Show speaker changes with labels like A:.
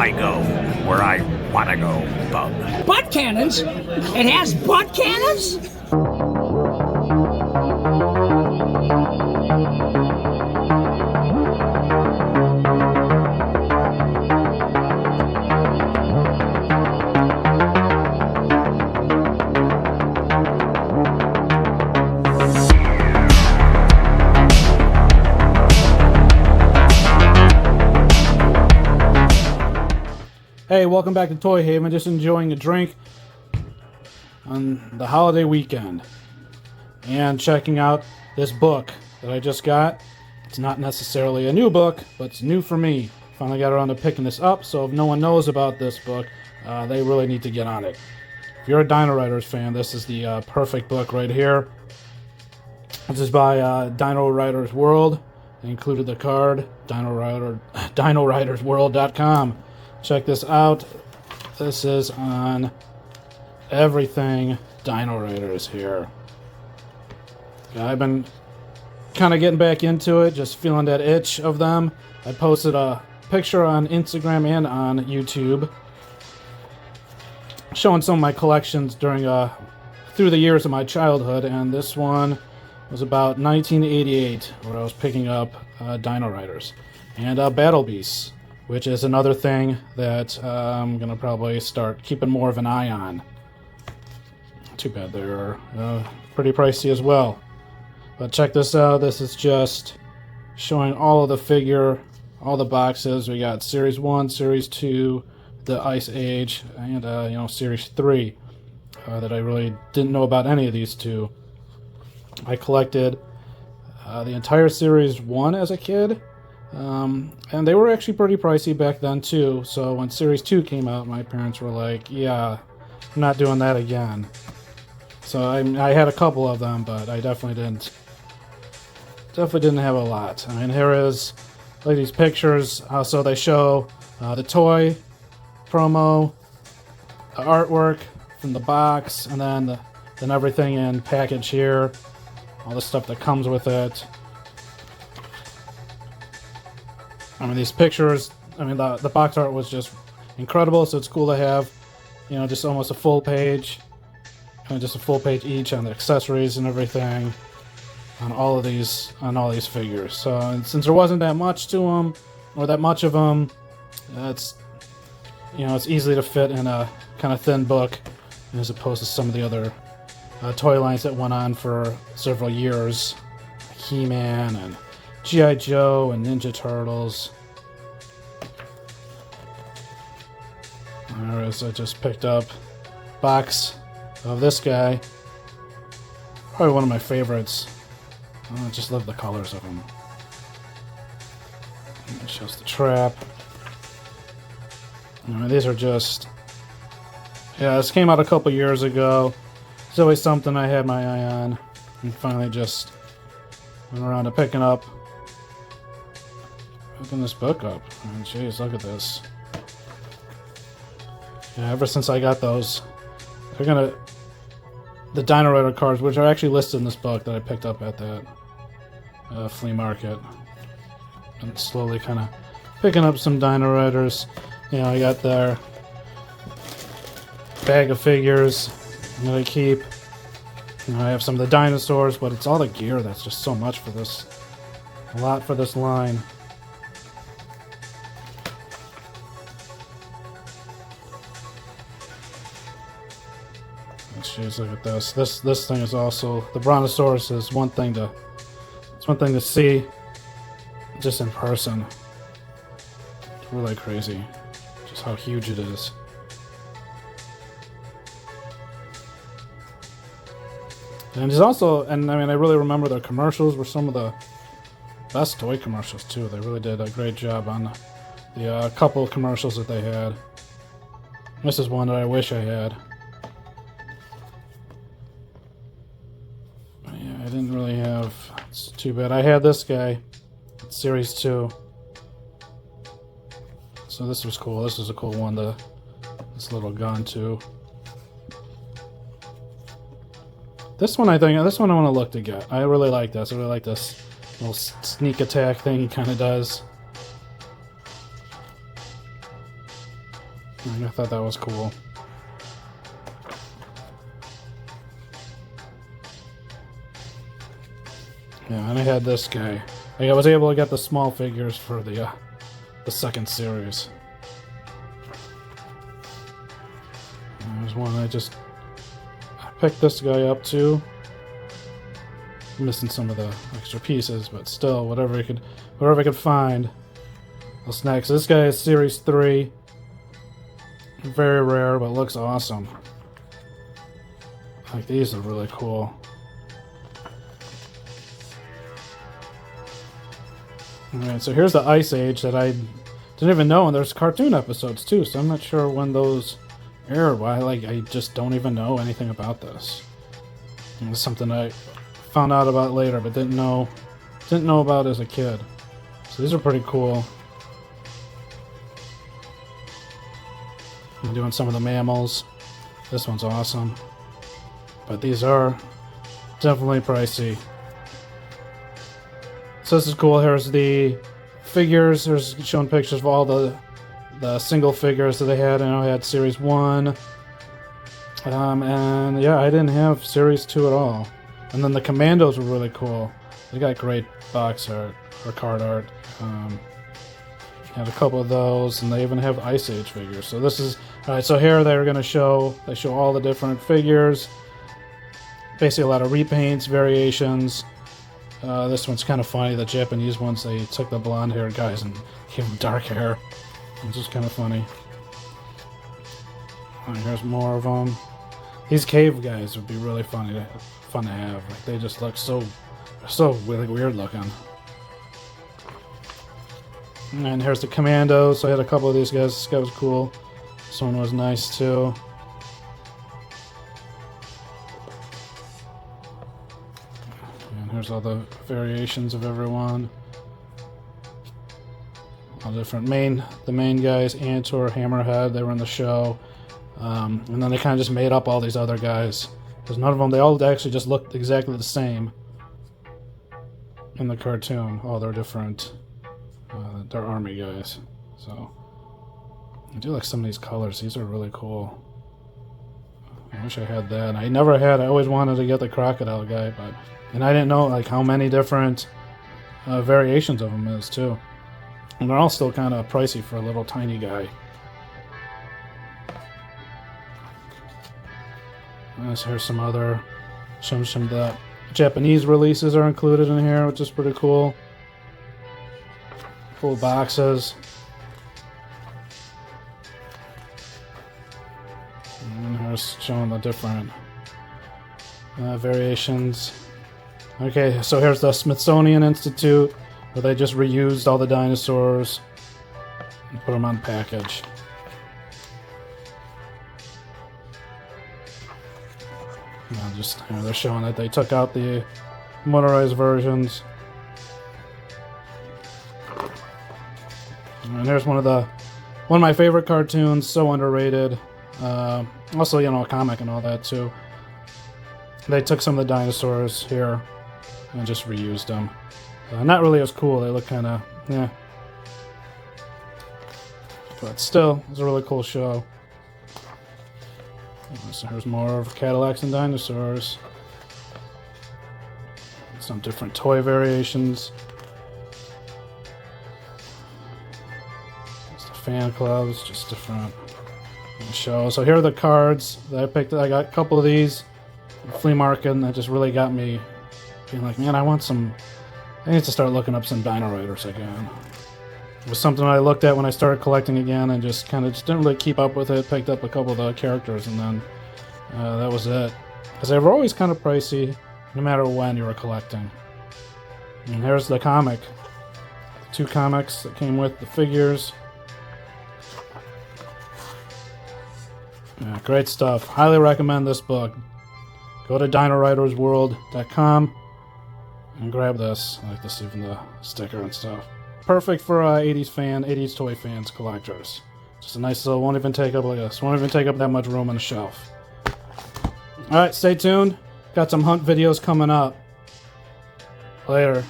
A: I go where I want to go, bub.
B: Butt cannons? It has butt cannons?
C: Hey, welcome back to Toy Haven. Just enjoying a drink on the holiday weekend and checking out this book that I just got. It's not necessarily a new book, but it's new for me. Finally got around to picking this up, so if no one knows about this book, they really need to get on it. If you're a Dino-Riders fan, this is the perfect book right here. This is by Dino-Riders World. They included the card, Dino-Ridersworld.com. Check this out. This is on everything Dino-Riders here. Yeah, I've been kind of getting back into it, just feeling that itch of them. I posted a picture on Instagram and on YouTube showing some of my collections during through the years of my childhood, and this one was about 1988, where I was picking up Dino-Riders and Battle Beasts, which is another thing that I'm going to probably start keeping more of an eye on. Too bad they're pretty pricey as well. But check this out. This is just showing all of the figure, all the boxes. We got Series 1, Series 2, the Ice Age, and Series 3 that I really didn't know about any of these two. I collected the entire Series 1 as a kid. And they were actually pretty pricey back then too, so when Series 2 came out, my parents were like, yeah, I'm not doing that again. So I had a couple of them, but I definitely didn't have a lot. I mean, here is like these pictures. So they show the toy promo, the artwork from the box, and then everything in package here, all the stuff that comes with it. I mean, these pictures, the box art was just incredible, so it's cool to have, just almost a full page, just a full page each on the accessories and everything on all these figures. So, and since there wasn't that much to them, or that much of them, it's easy to fit in a kind of thin book, as opposed to some of the other toy lines that went on for several years, like He-Man and G.I. Joe and Ninja Turtles. There is, I just picked up a box of this guy. Probably one of my favorites. I just love the colors of him. And it shows the trap. These are just... Yeah, this came out a couple years ago. It's always something I had my eye on. And finally just went around to picking this book up. I mean, jeez, look at this. Yeah, ever since I got those, the Dino-Rider cards, which are actually listed in this book that I picked up at that flea market, and slowly kind of picking up some Dino-Riders. I got their bag of figures that I keep. I have some of the dinosaurs, but it's all the gear that's just so much for this. A lot for this line. Jeez, look at this. This thing is also, the Brontosaurus is one thing to see just in person. It's really crazy just how huge it is. And there's also, I really remember their commercials were some of the best toy commercials too. They really did a great job on the couple of commercials that they had. This is one that I wish I had. I didn't really have... It's too bad. I had this guy, Series 2. So this was cool. This was a cool one, this little gun too. This one I want to look to get. I really like this. I really like this little sneak attack thing he kind of does. And I thought that was cool. Yeah, and I had this guy. Like, I was able to get the small figures for the second series. And there's one I picked this guy up too. Missing some of the extra pieces, but still, whatever I could find, I'll snag. So this guy is Series 3. Very rare, but looks awesome. Like, these are really cool. Alright, so here's the Ice Age that I didn't even know, and there's cartoon episodes too, so I'm not sure when those aired. Why, like, I just don't even know anything about this. And it's something I found out about later, but didn't know about as a kid. So these are pretty cool. I'm doing some of the mammals. This one's awesome. But these are definitely pricey. So this is cool. Here's the figures. There's showing pictures of all the single figures that they had. I know I had Series 1. And yeah, I didn't have Series 2 at all. And then the Commandos were really cool. They got great box art, or card art. Had a couple of those, and they even have Ice Age figures. So this is... Alright, so here they show all the different figures. Basically a lot of repaints, variations. This one's kind of funny. The Japanese ones, they took the blonde-haired guys and gave them dark hair. It's just kind of funny. Alright, here's more of them. These cave guys would be really fun to have. Like, they just look so really weird looking. And here's the Commandos. So I had a couple of these guys. This guy was cool. This one was nice too. And here's all the variations of everyone. All different the main guys, Antor, Hammerhead, they were in the show. And then they kind of just made up all these other guys. Because none of them, they all actually just looked exactly the same in the cartoon. Oh, they're different. They're army guys. So I do like some of these colors. These are really cool. I wish I had that. I always wanted to get the crocodile guy, and I didn't know like how many different variations of them is too. And they're all still kind of pricey for a little tiny guy. Here's some of the Japanese releases are included in here, which is pretty cool. Full boxes. And here's showing the different variations. Okay, so here's the Smithsonian Institute, where they just reused all the dinosaurs and put them on package. They're showing that they took out the motorized versions. And here's one of my favorite cartoons, so underrated. Also, a comic and all that too. They took some of the dinosaurs here and just reused them. Not really as cool. They look kind of, yeah. But still, it's a really cool show. So here's more of Cadillacs and dinosaurs. Some different toy variations. It's the fan clubs, just different shows. So here are the cards that I picked. I got a couple of these at the flea market, and that just really got me being like, man, I need to start looking up some Dino-Riders again. It was something I looked at when I started collecting again, and just didn't really keep up with it. Picked up a couple of the characters, and then that was it. Because they were always kind of pricey, no matter when you were collecting. And here's the comic. The 2 comics that came with the figures. Yeah, great stuff. Highly recommend this book. Go to DinoRidersWorld.com and grab this. I like this, even the sticker and stuff. Perfect for 80s toy fans, collectors. Just a nice little, won't even take up that much room on the shelf. Alright, stay tuned. Got some hunt videos coming up. Later.